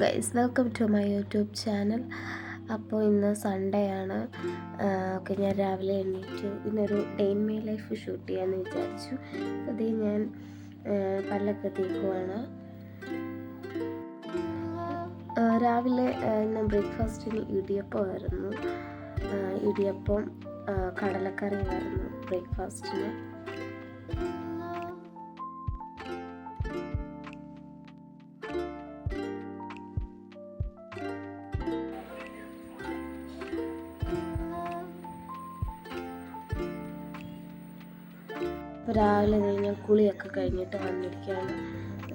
Guys, welcome to my YouTube channel. അപ്പോൾ ഇന്ന് Sunday ആണ്. ഓക്കെ, ഞാൻ രാവിലെ എണീറ്റു. ഇന്നൊരു day in my life shoot ചെയ്യാമെന്ന് വിചാരിച്ചു. അതേ ഞാൻ പല്ലൊക്കെ തേക്കുവാണ്. രാവിലെ ഇന്ന് ബ്രേക്ക്ഫാസ്റ്റിന് ഇടിയപ്പമായിരുന്നു. ഇടിയപ്പം കടലക്കറിയായിരുന്നു ബ്രേക്ക്ഫാസ്റ്റിന്. രാവിലെ ഞാൻ കുളിയൊക്കെ കഴിഞ്ഞിട്ട് വന്നിരിക്കുകയാണ്.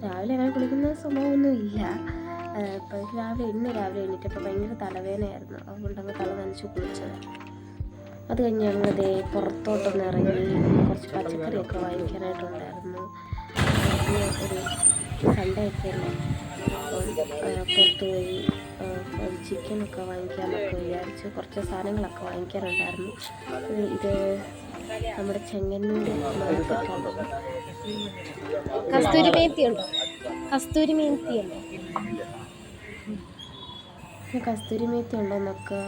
രാവിലെ അങ്ങനെ കുളിക്കുന്ന സംഭവമൊന്നും ഇല്ല. ഇപ്പം ഇന്ന് രാവിലെ എണീറ്റപ്പോൾ ഭയങ്കര തലവേദനയായിരുന്നു. അതുകൊണ്ടങ്ങ് തല നനച്ച് കുളിച്ചത്. അത് കഴിഞ്ഞ് ഞങ്ങൾ പുറത്തോട്ടൊന്ന് ഇറങ്ങി കുറച്ച് പച്ചക്കറിയൊക്കെ വാങ്ങിക്കാനായിട്ടുണ്ടായിരുന്നു. ഒരു സൺഡേ ഒക്കെ അല്ലേ, അപ്പം പുറത്ത് പോയി ചിക്കനൊക്കെ വാങ്ങിക്കാമെന്നൊക്കെ വിചാരിച്ച് കുറച്ച് സാധനങ്ങളൊക്കെ വാങ്ങിക്കാനുണ്ടായിരുന്നു. ഇത് നമ്മുടെ ചെങ്ങന്നൂർ മാർക്കറ്റാണ്. കസ്തൂരി മേത്തി ഉണ്ടോ? കസ്തൂരി മേത്തി ഉണ്ടോയെന്നൊക്കെ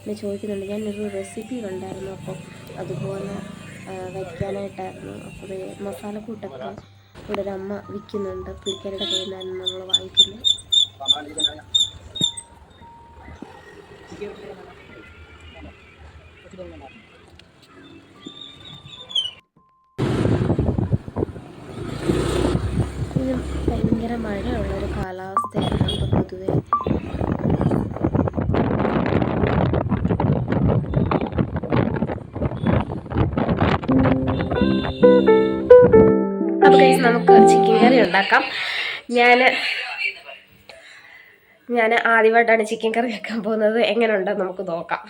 ഞാൻ ചോദിക്കുന്നുണ്ട്. ഞാനൊരു റെസിപ്പി കണ്ടായിരുന്നു, അപ്പോൾ അതുപോലെ വയ്ക്കാനായിട്ടായിരുന്നു. അപ്പോൾ മസാലക്കൂട്ടൊക്കെ ഇവിടെ ഒരു അമ്മ വിൽക്കുന്നുണ്ട്. പുള്ളിക്കാരുടെ കയ്യിൽ നിന്നാണ് നമ്മൾ വാങ്ങിക്കുന്നത്. ഭയങ്കര മഴയുള്ളൊരു കാലാവസ്ഥയാണ് ഇപ്പോൾ പൊതുവെ. അപ്പോൾ നമുക്ക് ചിക്കൻ കറി ഉണ്ടാക്കാം. ഞാൻ ആദ്യമായിട്ടാണ് ചിക്കൻ കറി വെക്കാൻ പോകുന്നത്. എങ്ങനെ ഉണ്ടെന്ന് നമുക്ക് നോക്കാം.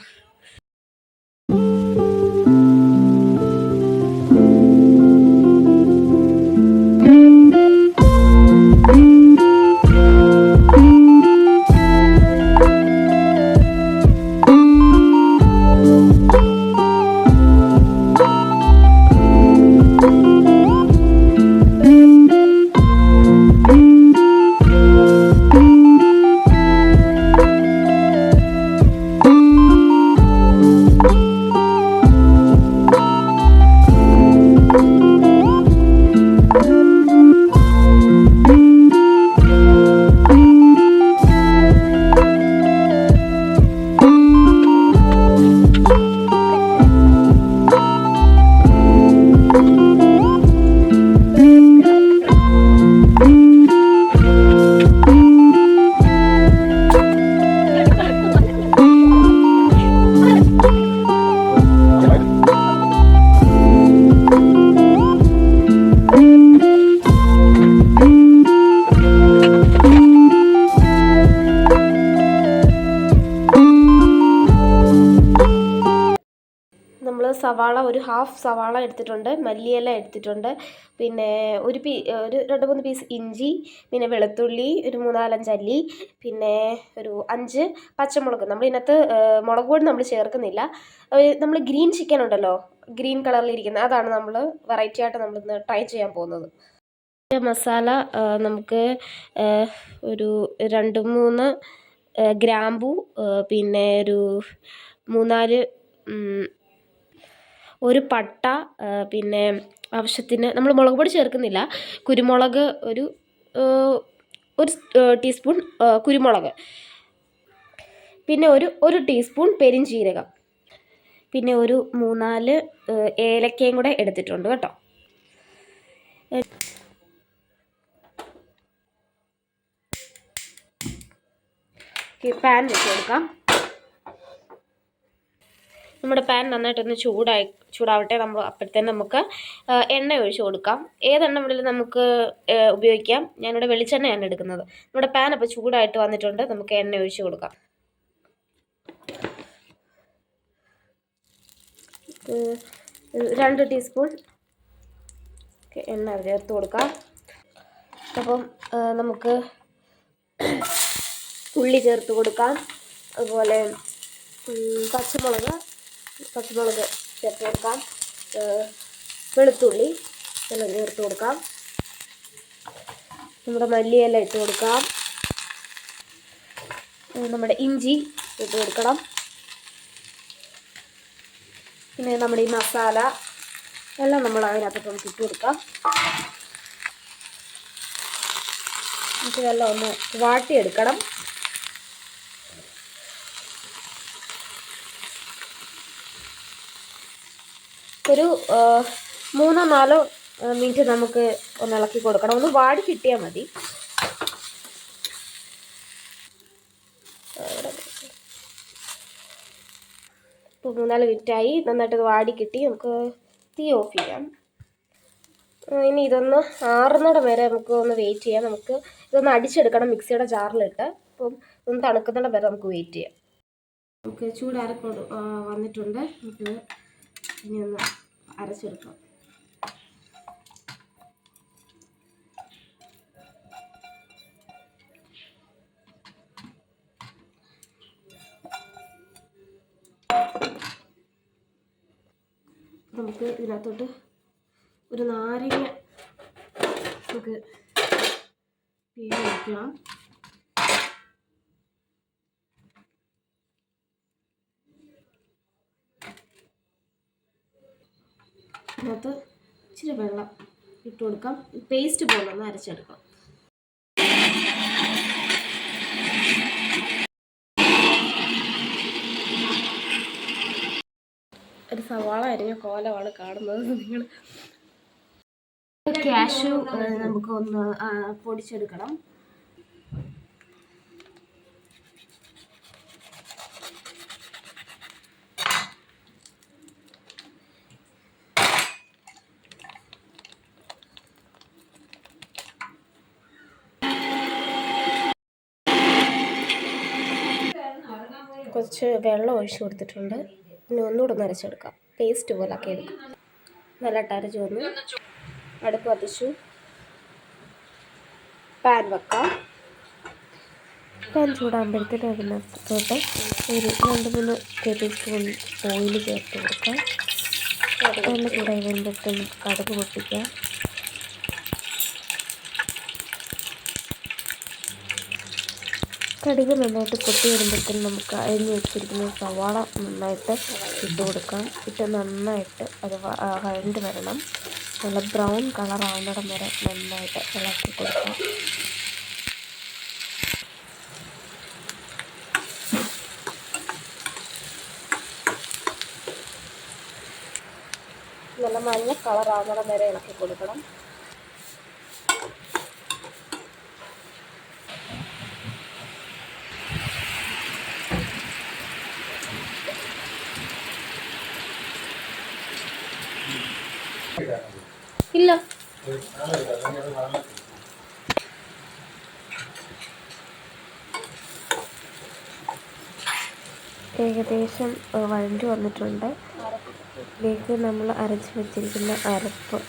ഒരു ഹാഫ് സവാള എടുത്തിട്ടുണ്ട്, മല്ലിയില എടുത്തിട്ടുണ്ട്, പിന്നെ ഒരു 2-3 പീസ് ഇഞ്ചി, പിന്നെ വെളുത്തുള്ളി ഒരു 3-4 അല്ലി, പിന്നെ ഒരു 5 പച്ചമുളക്. നമ്മൾ ഇതിനകത്ത് മുളക് പൊടി നമ്മൾ ചേർക്കുന്നില്ല. നമ്മൾ ഗ്രീൻ ചിക്കൻ ഉണ്ടല്ലോ, ഗ്രീൻ കളറിലിരിക്കുന്നത്, അതാണ് നമ്മൾ വെറൈറ്റി ആയിട്ട് നമ്മളിന്ന് ട്രൈ ചെയ്യാൻ പോകുന്നത്. മസാല നമുക്ക് ഒരു 2-3 ഗ്രാമ്പൂ, പിന്നെ ഒരു 3-4 ഒരു പട്ട, പിന്നെ ആവശ്യത്തിന് നമ്മൾ മുളക് പൊടി ചേർക്കുന്നില്ല. കുരുമുളക് ഒരു ടീസ്പൂൺ കുരുമുളക്, പിന്നെ ഒരു ടീസ്പൂൺ പെരിഞ്ജീരകം, പിന്നെ ഒരു 3-4 ഏലക്കയും കൂടെ എടുത്തിട്ടുണ്ട് കേട്ടോ. പാൻ വെച്ച് കൊടുക്കാം. നമ്മുടെ പാൻ നന്നായിട്ടൊന്ന് ചൂടാവട്ടെ. നമ്മൾ അപ്പോഴത്തേന് നമുക്ക് എണ്ണ ഒഴിച്ച് കൊടുക്കാം. ഏതെണ്ണ വേണമെങ്കിലും നമുക്ക് ഉപയോഗിക്കാം. ഞാനിവിടെ വെളിച്ചെണ്ണയാണ് എടുക്കുന്നത്. നമ്മുടെ പാൻ അപ്പോൾ ചൂടായിട്ട് വന്നിട്ടുണ്ട്. നമുക്ക് എണ്ണ ഒഴിച്ച് കൊടുക്കാം. 2 ടീസ്പൂൺ എണ്ണ ചേർത്ത് കൊടുക്കാം. അപ്പം നമുക്ക് ഉള്ളി ചേർത്ത് കൊടുക്കാം. അതുപോലെ പച്ചമുളക് ചേർത്ത് കൊടുക്കാം. വെളുത്തുള്ളി എല്ലാം ചേർത്ത് കൊടുക്കാം. നമ്മുടെ മല്ലിയില ഇട്ട് കൊടുക്കാം. നമ്മുടെ ഇഞ്ചി ഇട്ട് കൊടുക്കണം. പിന്നെ നമ്മുടെ ഈ മസാല എല്ലാം നമ്മൾ അതിനകത്തോട്ട് നമുക്ക് ഇട്ട് കൊടുക്കാം. നമുക്ക് ഇതെല്ലാം ഒന്ന് വാട്ടിയെടുക്കണം. ഒരു 3-4 മിനിറ്റ് നമുക്ക് ഒന്ന് ഇളക്കി കൊടുക്കണം. ഒന്ന് വാടി കിട്ടിയാൽ മതി. ഇപ്പോൾ 3-4 മിനിറ്റായി. നന്നായിട്ട് വാടി കിട്ടി. നമുക്ക് തീ ഓഫ് ചെയ്യാം. ഇനി ഇതൊന്ന് ആറുന്നിടം വരെ നമുക്ക് ഒന്ന് വെയിറ്റ് ചെയ്യാം. നമുക്ക് ഇതൊന്ന് അടിച്ചെടുക്കണം മിക്സിയുടെ ജാറിലിട്ട്. അപ്പം ഒന്ന് തണുക്കുന്നിടം വരെ നമുക്ക് വെയിറ്റ് ചെയ്യാം. നമുക്ക് ചൂടാരൊക്കെ വന്നിട്ടുണ്ട്. നമുക്ക് ഇനി ഒന്ന് അരച്ചെടുക്കാം. നമുക്ക് ഇതിനകത്തോട്ട് ഒരു നാരങ്ങ നമുക്ക് പിഴിഞ്ഞ് ഒഴിക്കണം. അതിനകത്ത് ഇച്ചിരി വെള്ളം ഇട്ട് കൊടുക്കാം. പേസ്റ്റ് പോലെ ഒന്ന് അരച്ചെടുക്കാം. ഒരു സവാള അരിഞ്ഞ കോലമാണ് കാണുന്നത് നിങ്ങൾ. കാഷ്യൂ നമുക്ക് ഒന്ന് പൊടിച്ചെടുക്കണം. കുറച്ച് വെള്ളം ഒഴിച്ച് കൊടുത്തിട്ടുണ്ട്. ഇനി ഒന്നുകൂടെ ഒന്ന് അരച്ചെടുക്കാം. പേസ്റ്റ് പോലെ ആക്കി എടുക്കാം. നല്ലതായിട്ട് അരച്ച് വന്നു. അടുപ്പ് കത്തിച്ചു. പാൻ വെക്കാം. പാൻ ചൂടാകുമ്പോഴത്തേക്കും അതിനകത്തോട്ട് ഒരു 2-3 ടേബിൾ സ്പൂൺ ഓയിൽ ചേർത്ത് കൊടുക്കാം. എണ്ണ ചൂടായി വരുമ്പോഴത്തേക്കും കടുക് പൊട്ടിക്കാം. കടുക് നന്നായിട്ട് പൊട്ടി വരുമ്പോഴത്തേക്കും നമുക്ക് അരിഞ്ഞ് വെച്ചിരിക്കുന്ന സവാള നന്നായിട്ട് ഇട്ട് കൊടുക്കാം. ഇട്ട് നന്നായിട്ട് അത് വഴണ്ട് വരണം. നല്ല ബ്രൗൺ കളറാവുന്നിടം വരെ നന്നായിട്ട് ഇളക്കി കൊടുക്കാം. നല്ല മഞ്ഞ കളറാവുന്നിടം വരെ ഇളക്കി കൊടുക്കണം. ഇല്ല ഏകദേശം വഴണ്ടി വന്നിട്ടുണ്ട്. ഇതിലേക്ക് നമ്മൾ അരച്ച് വെച്ചിരിക്കുന്ന അരപ്പ്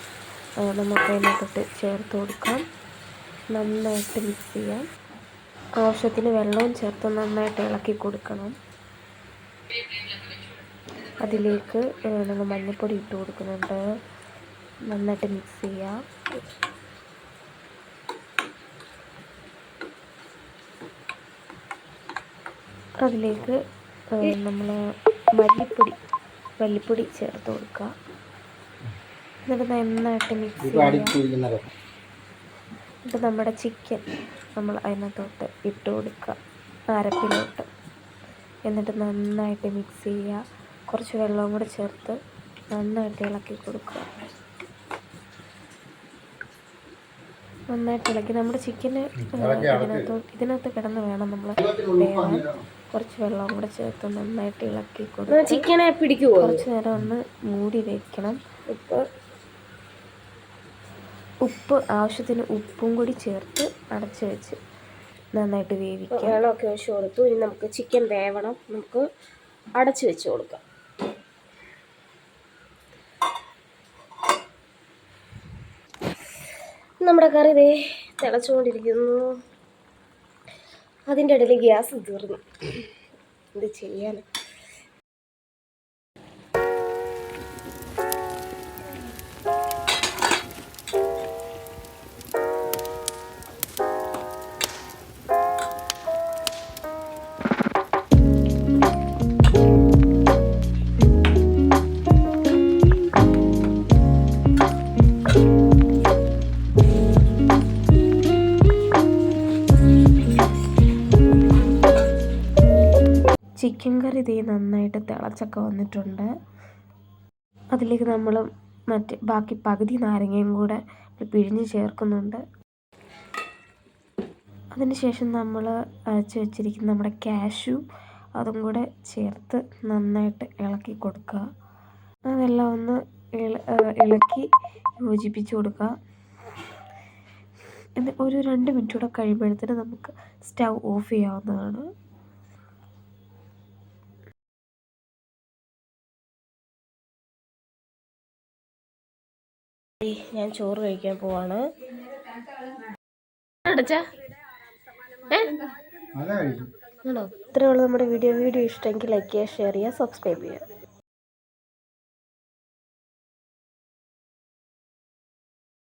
നമുക്ക് അതിനകത്തോട്ട് ചേർത്ത് കൊടുക്കാം. നന്നായിട്ട് മിക്സ് ചെയ്യാം. ആവശ്യത്തിന് വെള്ളവും ചേർത്ത് നന്നായിട്ട് ഇളക്കി കൊടുക്കണം. അതിലേക്ക് നമ്മൾ മഞ്ഞൾപ്പൊടി ഇട്ട് കൊടുക്കുന്നുണ്ട്. നന്നായിട്ട് മിക്സ് ചെയ്യാം. അതിലേക്ക് നമ്മൾ മല്ലിപ്പൊടി ചേർത്ത് കൊടുക്കുക. എന്നിട്ട് നന്നായിട്ട് മിക്സ് ചെയ്യുക. എന്നിട്ട് നമ്മുടെ ചിക്കൻ നമ്മൾ അതിനകത്തോട്ട് ഇട്ട് കൊടുക്കുക, അരപ്പിലോട്ട്. എന്നിട്ട് നന്നായിട്ട് മിക്സ് ചെയ്യുക. കുറച്ച് വെള്ളവും കൂടെ ചേർത്ത് നന്നായിട്ട് ഇളക്കി കൊടുക്കുക. നന്നായിട്ട് ഇളക്കി നമ്മുടെ ചിക്കന് ഇതിനകത്ത് കിടന്ന് വേണം നമ്മൾ വേവാൻ. കുറച്ച് വെള്ളം കൂടെ ചേർത്ത് നന്നായിട്ട് ഇളക്കി കൊടുക്കുക. ചിക്കനെ പിടിക്കുമോ? കുറച്ച് നേരം ഒന്ന് മൂടി വെക്കണം. ഉപ്പ് ആവശ്യത്തിന് ഉപ്പും കൂടി ചേർത്ത് അടച്ച് വെച്ച് നന്നായിട്ട് വേവിക്കാം. വെള്ളമൊക്കെ ഒഴിച്ച് കൊടുത്തു. ഇനി നമുക്ക് ചിക്കൻ വേവണം. നമുക്ക് അടച്ച് വെച്ച് കൊടുക്കാം. നമ്മുടെ കറി ദേ തിളച്ചുകൊണ്ടിരിക്കുന്നു. അതിൻ്റെ ഇടയിൽ ഗ്യാസ് തീർന്നു. എന്ത് ചെയ്യാൻ? ചിക്കൻ കറി ഇതേ നന്നായിട്ട് തിളച്ചൊക്കെ വന്നിട്ടുണ്ട്. അതിലേക്ക് നമ്മൾ ബാക്കി പകുതി നാരങ്ങയും കൂടെ പിഴിഞ്ഞ് ചേർക്കുന്നുണ്ട്. അതിനുശേഷം നമ്മൾ അരച്ച് വെച്ചിരിക്കുന്ന നമ്മുടെ കാഷ്യൂ അതും കൂടെ ചേർത്ത് നന്നായിട്ട് ഇളക്കി കൊടുക്കുക. അതെല്ലാം ഒന്ന് ഇളക്കി യോജിപ്പിച്ച് കൊടുക്കുക. എന്നിട്ട് ഒരു 2 മിനിറ്റ് കൂടെ കഴിയുമ്പോഴത്തേന് നമുക്ക് സ്റ്റൗ ഓഫ് ചെയ്യാവുന്നതാണ്. ഞാൻ ചോറ് കഴിക്കാൻ പോവാണ്. അടച്ചാ ആണോ? ഇത്രയുള്ള നമ്മുടെ വീഡിയോ ഇഷ്ടമെങ്കിൽ ലൈക്ക് ചെയ്യുക, ഷെയർ ചെയ്യുക, സബ്സ്ക്രൈബ് ചെയ്യുക.